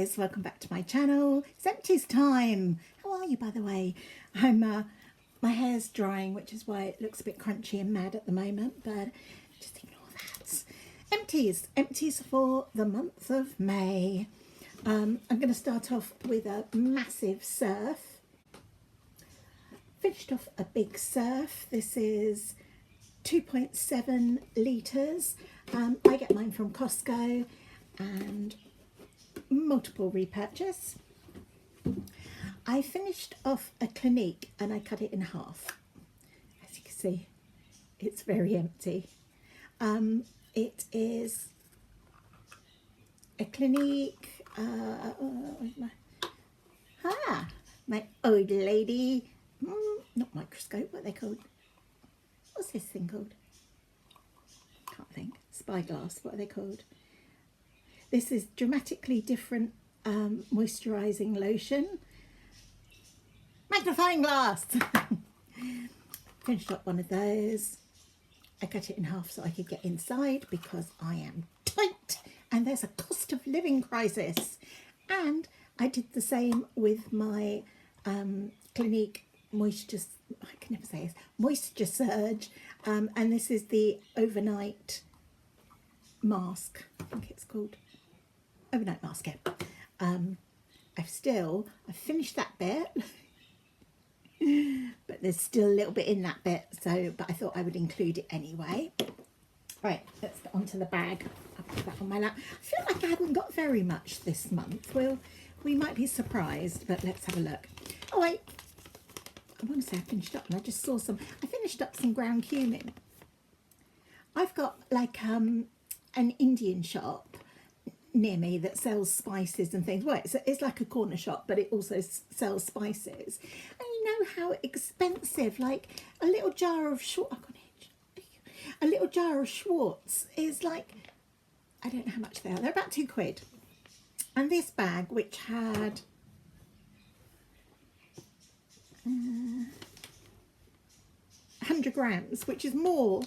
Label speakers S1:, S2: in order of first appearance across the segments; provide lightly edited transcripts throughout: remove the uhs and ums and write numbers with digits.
S1: guys, welcome back to my channel. It's Empties time. How are you, by the way? My hair's drying, which is why it looks a bit crunchy and mad at the moment, but just ignore that. Empties for the month of May. I'm going to start off with a massive surf. Finished off a big surf. This is 2.7 litres. I get mine from Costco and multiple repurchase. I finished off a Clinique and I cut it in half. As you can see, it's very empty. It is a Clinique, my old lady, not microscope, what are they called? What's this thing called? Can't think. Spyglass, what are they called? This is dramatically different moisturising lotion. Magnifying glass! Finished up one of those. I cut it in half so I could get inside because I am tight and there's a cost of living crisis. And I did the same with my Clinique Moisture Surge, and this is the overnight mask. I think it's called overnight mask. I've finished that bit, but there's still a little bit in that bit. But I thought I would include it anyway. Right, let's get onto the bag. I'll put that on my lap. I feel like I haven't got very much this month. Well, we might be surprised, but let's have a look. Oh wait. I want to say I finished up and I just saw some. I finished up some ground cumin. I've got like an Indian shop near me that sells spices and things. Well, it's like a corner shop, but it also sells spices. And you know how expensive, like a little jar of a little jar of Schwartz is like, I don't know how much they are. They're about £2. And this bag, which had 100 grams, which is more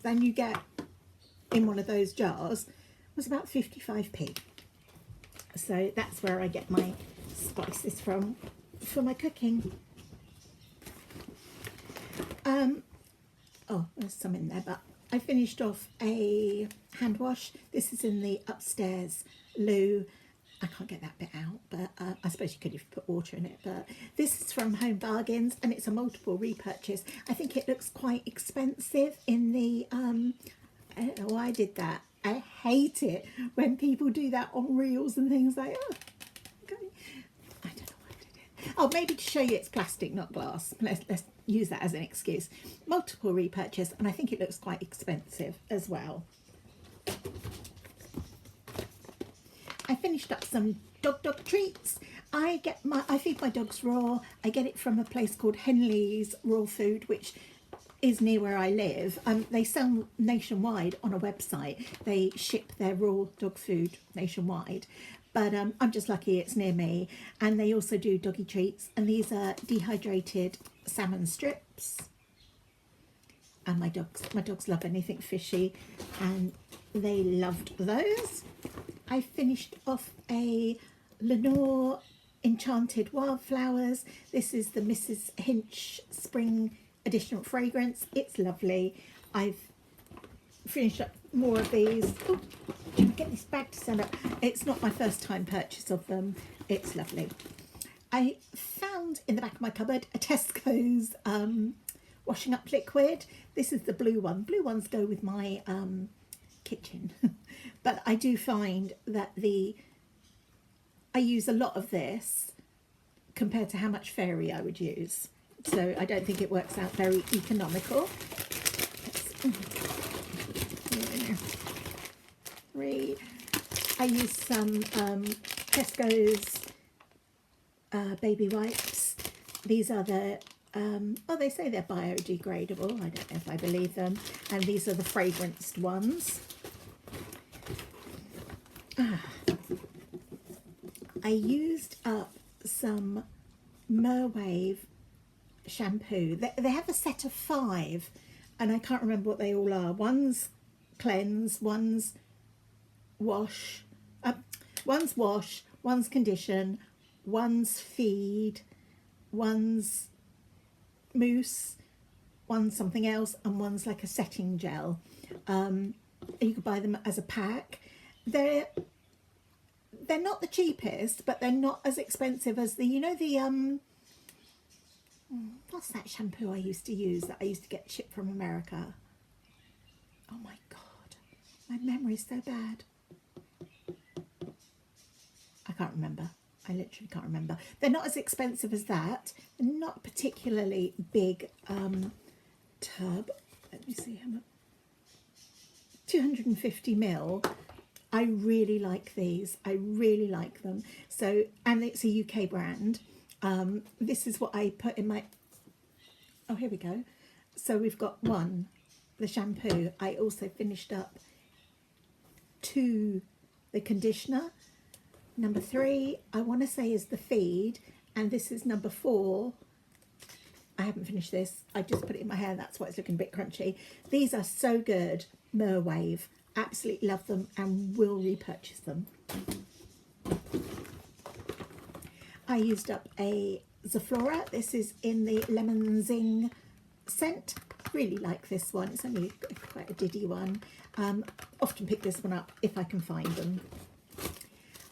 S1: than you get in one of those jars, was about 55p. So that's where I get my spices from for my cooking. Oh, there's some in there, but I finished off a hand wash. This is in the upstairs loo. I can't get that bit out, but I suppose you could if you put water in it. But this is from Home Bargains and it's a multiple repurchase. I think it looks quite expensive in the, I don't know why I did that. I hate it when people do that on reels and things like, oh, okay. I don't know why I did it. Oh, maybe to show you it's plastic, not glass. Let's use that as an excuse. Multiple repurchase, and I think it looks quite expensive as well. I finished up some dog treats. I feed my dogs raw. I get it from a place called Henley's Raw Food, which is near where I live. They sell nationwide on a website. They ship their raw dog food nationwide. But I'm just lucky it's near me. And they also do doggy treats. And these are dehydrated salmon strips. And my dogs love anything fishy. And they loved those. I finished off a Lenore Enchanted Wildflowers. This is the Mrs. Hinch Spring Additional Fragrance. It's lovely. I've finished up more of these. Oh, trying to get this bag to stand up. It's not my first time purchase of them. It's lovely. I found in the back of my cupboard a Tesco's washing up liquid. This is the blue one. Blue ones go with my kitchen. But I do find that I use a lot of this compared to how much Fairy I would use. So I don't think it works out very economical. I use some Tesco's baby wipes. These are the, they say they're biodegradable. I don't know if I believe them. And these are the fragranced ones. I used up some Merwave shampoo. They have a set of 5 and I can't remember what they all are. One's cleanse, one's wash, One's wash, one's condition, one's feed, one's mousse, one's something else, and one's like a setting gel. You could buy them as a pack. They're not the cheapest, but they're not as expensive as the, you know, the what's that shampoo I used to use that I used to get shipped from America? Oh my God, my memory's so bad. I can't remember. I literally can't remember. They're not as expensive as that. They're not particularly big tub. Let me see how much. 250 ml. I really like these. I really like them. So, and it's a UK brand. This is what I put in my, oh, here we go. So we've got one, the shampoo. I also finished up 2, the conditioner. Number 3, I want to say, is the feed. And this is number 4. I haven't finished this. I just put it in my hair. That's why it's looking a bit crunchy. These are so good. Merwave. Absolutely love them and will repurchase them. I used up a Zaflora. This is in the Lemon Zing scent. Really like this one. It's only quite a diddy one. Often pick this one up if I can find them.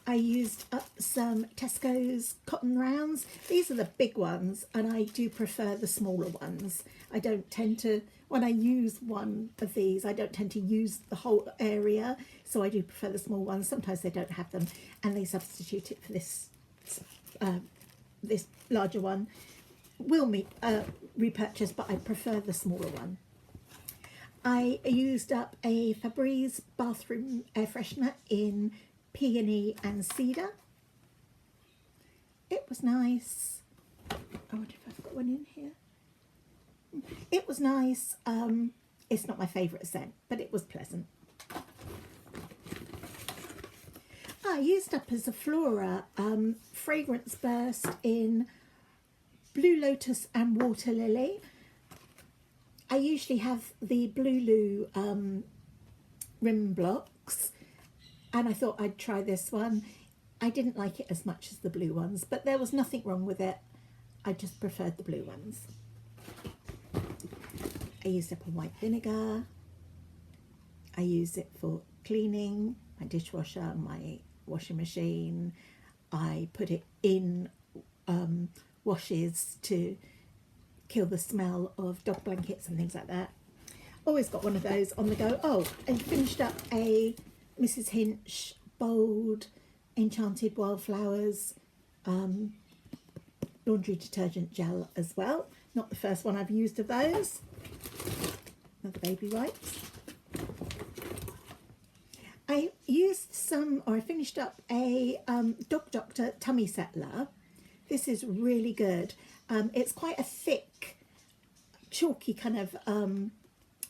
S1: I used up some Tesco's cotton rounds. These are the big ones, and I do prefer the smaller ones. I don't tend to, when I use one of these, I don't tend to use the whole area, so I do prefer the small ones. Sometimes they don't have them, and they substitute it for this this larger one. Will repurchase, but I prefer the smaller one. I used up a Febreze bathroom air freshener in Peony and Cedar. It was nice. I wonder if I've got one in here. It was nice. It's not my favourite scent, but it was pleasant. I used up as a Flora fragrance burst in Blue Lotus and Water Lily. I usually have the Blue rim blocks, and I thought I'd try this one. I didn't like it as much as the blue ones, but there was nothing wrong with it. I just preferred the blue ones. I used up a white vinegar. I use it for cleaning my dishwasher, my washing machine. I put it in washes to kill the smell of dog blankets and things like that. Always got one of those on the go. Oh, and finished up a Mrs. Hinch Bold Enchanted Wildflowers laundry detergent gel as well. Not the first one I've used of those. Another baby wipes. I used some, or I finished up a Dog Doctor Tummy Settler. This is really good. It's quite a thick, chalky kind of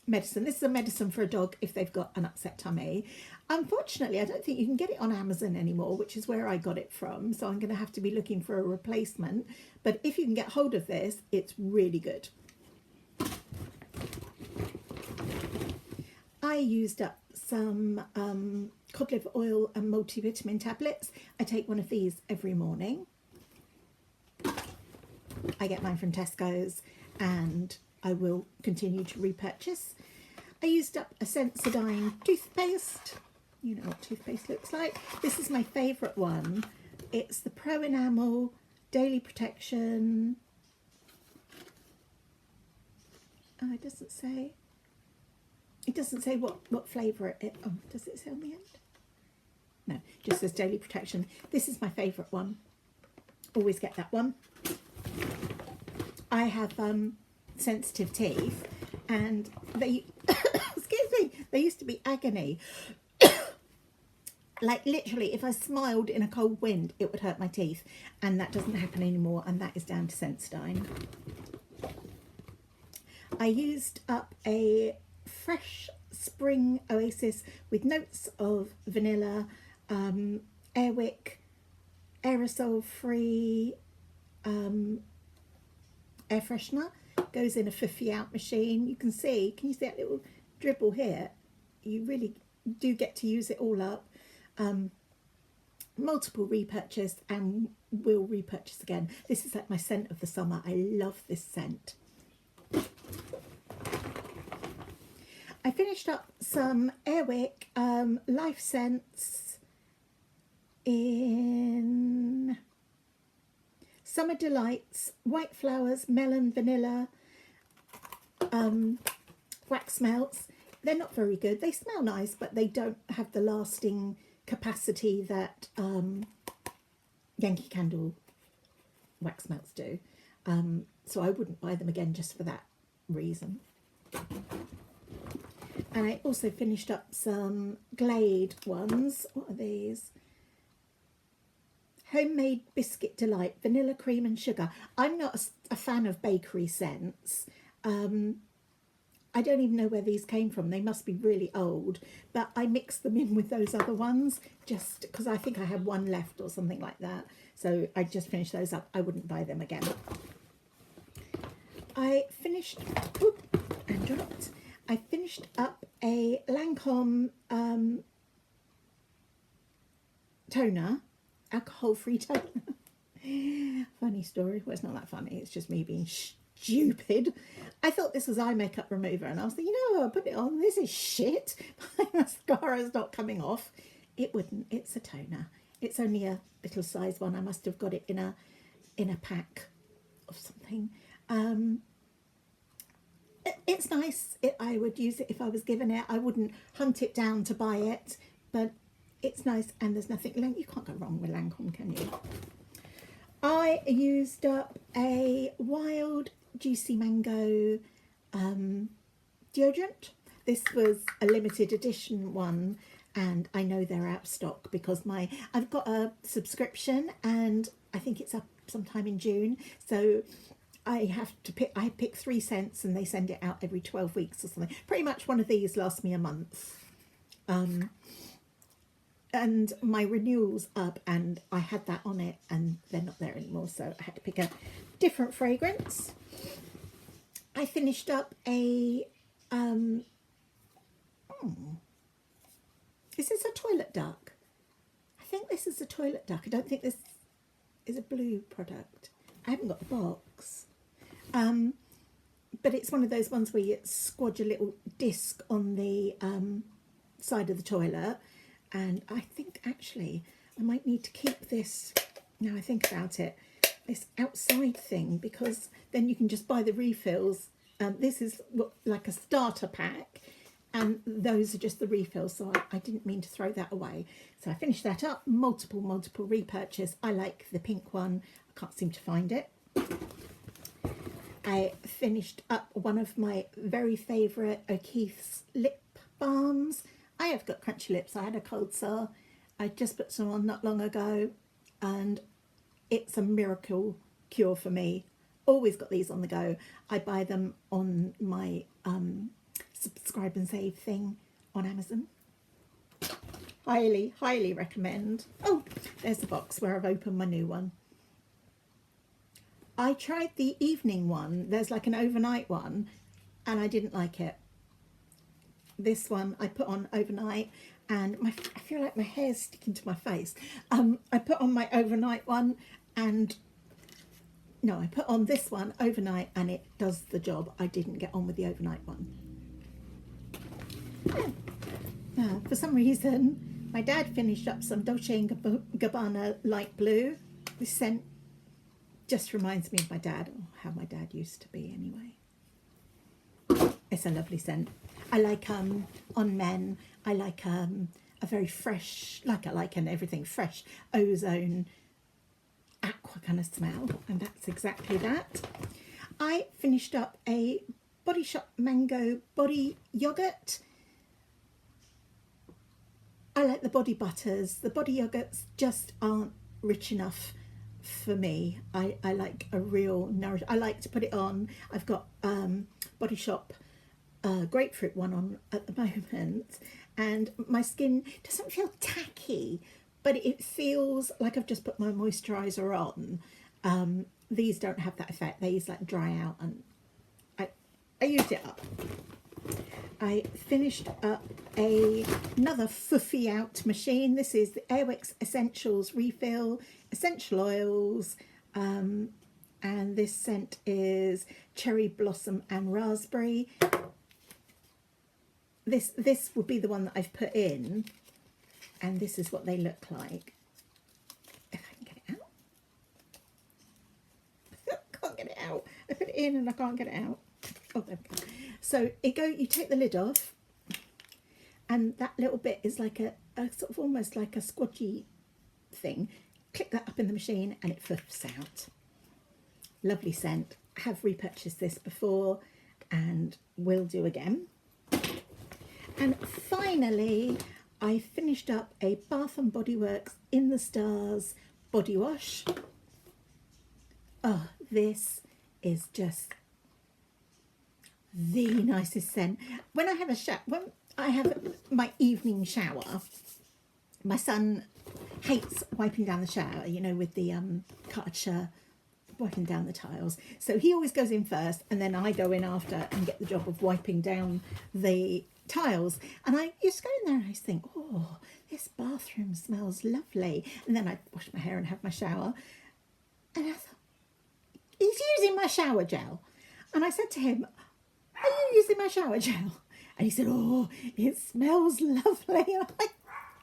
S1: medicine. This is a medicine for a dog if they've got an upset tummy. Unfortunately, I don't think you can get it on Amazon anymore, which is where I got it from. So I'm going to have to be looking for a replacement. But if you can get hold of this, it's really good. I used up some cod liver oil and multivitamin tablets. I take one of these every morning. I get mine from Tesco's, and I will continue to repurchase. I used up a Sensodyne toothpaste. You know what toothpaste looks like. This is my favourite one. It's the Pro Enamel Daily Protection. Oh, it doesn't say. It doesn't say what flavour it. Oh, does it say on the end? No, it just says Daily Protection. This is my favourite one. Always get that one. I have sensitive teeth, and they excuse me, they used to be agony. Like literally, if I smiled in a cold wind, it would hurt my teeth, and that doesn't happen anymore, and that is down to Sensodyne. I used up a fresh spring oasis with notes of vanilla, Airwick, aerosol free air freshener. Goes in a 50 out machine. You can see, can you see that little dribble here? You really do get to use it all up. multiple repurchased and will repurchase again. This is like my scent of the summer. I love this scent. I finished up some Airwick Life Scents in Summer Delights, White Flowers, Melon, Vanilla, wax melts. They're not very good. They smell nice, but they don't have the lasting capacity that Yankee Candle wax melts do. So I wouldn't buy them again just for that reason. And I also finished up some Glade ones. What are these? Homemade Biscuit Delight, vanilla, cream and sugar. I'm not a fan of bakery scents. I don't even know where these came from. They must be really old, but I mixed them in with those other ones just because I think I had one left or something like that. So I just finished those up. I wouldn't buy them again. I finished, and dropped. I finished up a Lancome toner, alcohol-free toner. Funny story. Well, it's not that funny. It's just me being stupid. I thought this was eye makeup remover, and I was thinking, you know, I put it on. This is shit. My mascara's not coming off. It wouldn't. It's a toner. It's only a little size one. I must have got it in a pack of something. It's nice. I would use it if I was given it. I wouldn't hunt it down to buy it, but it's nice, and there's nothing. You can't go wrong with Lancome, can you? I used up a Wild Juicy Mango deodorant. This was a limited edition one, and I know they're out of stock because I've got a subscription, and I think it's up sometime in June. So I pick 3 cents, and they send it out every 12 weeks or something. Pretty much one of these lasts me a month. And my renewal's up, and I had that on it, and they're not there anymore, so I had to pick a different fragrance. I finished up a is this a toilet duck? I think this is a toilet duck. I don't think this is a blue product. I haven't got the box. But it's one of those ones where you squodge a little disc on the side of the toilet. And I think actually I might need to keep this, now I think about it, this outside thing, because then you can just buy the refills. This is like a starter pack, and those are just the refills, so I didn't mean to throw that away. So I finished that up, multiple repurchase. I like the pink one. I can't seem to find it. I finished up one of my very favourite O'Keeffe's lip balms. I have got crunchy lips. I had a cold sore. I just put some on not long ago, and it's a miracle cure for me. Always got these on the go. I buy them on my subscribe and save thing on Amazon. Highly recommend. Oh, there's the box where I've opened my new one. I tried the evening one. There's like an overnight one, and I didn't like it. This one I put on overnight, and I feel like my hair's sticking to my face. I put on my overnight one, and no, I put on this one overnight, and it does the job. I didn't get on with the overnight one. For some reason, my dad finished up some Dolce & Gabbana light blue. This scent just reminds me of my dad, or how my dad used to be anyway. It's a lovely scent. I like on men, I like a very fresh, like I like an everything fresh ozone aqua kind of smell, and that's exactly that. I finished up a Body Shop Mango Body Yogurt. I like the body butters. The body yogurts just aren't rich enough for me. I like a real nourish. I like to put it on. I've got Body Shop grapefruit one on at the moment, and my skin doesn't feel tacky, but it feels like I've just put my moisturiser on. These don't have that effect. These like dry out, and I used it up. I finished up another foofy out machine. This is the Airwix Essentials Refill Essential Oils, and this scent is Cherry Blossom and Raspberry. This would be the one that I've put in, and this is what they look like. If I can get it out. I can't get it out. I put it in and I can't get it out. Oh, there we go. So you take the lid off, and that little bit is like a sort of almost like a squodgy thing. Click that up in the machine and it fluffs out. Lovely scent. I have repurchased this before and will do again. And finally, I finished up a Bath and Body Works In the Stars body wash. Oh, this is just the nicest scent. When I have my evening shower, my son hates wiping down the shower, you know, with the Karcher wiping down the tiles. So he always goes in first, and then I go in after and get the job of wiping down the tiles. And I used to go in there and I used to think, oh, this bathroom smells lovely. And then I wash my hair and have my shower. And I thought, he's using my shower gel. And I said to him, are you using my shower gel? And he said, oh, it smells lovely. And I'm like,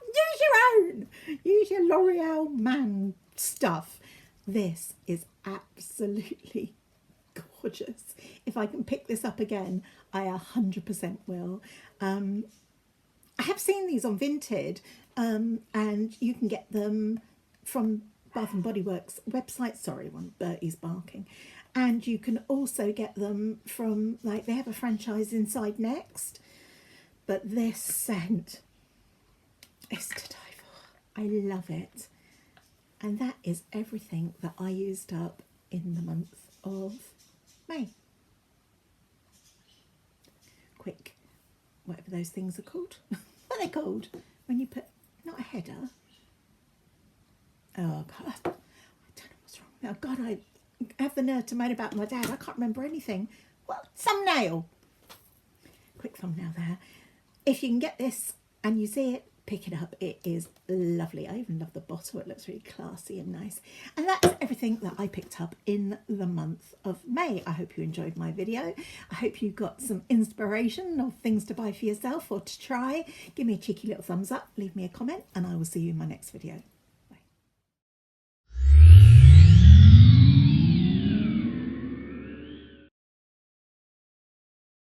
S1: use your own. Use your L'Oreal Man stuff. This is absolutely gorgeous. If I can pick this up again, I 100% will. I have seen these on Vinted, and you can get them from Bath and Body Works website. Sorry, Bertie's barking. And you can also get them from, like, they have a franchise inside Next. But this scent is to die for. I love it. And that is everything that I used up in the month of May. Know whatever those things are called. What are they called? When you put, not a header. Oh, God, I don't know what's wrong. Oh, God, I have the nerve to moan about my dad. I can't remember anything. What? Thumbnail. Quick thumbnail there. If you can get this and you see it, pick it up. It is lovely. I even love the bottle. It looks really classy and nice. And that's everything that I picked up in the month of May. I hope you enjoyed my video. I hope you got some inspiration of things to buy for yourself or to try. Give me a cheeky little thumbs up, leave me a comment, and I will see you in my next video.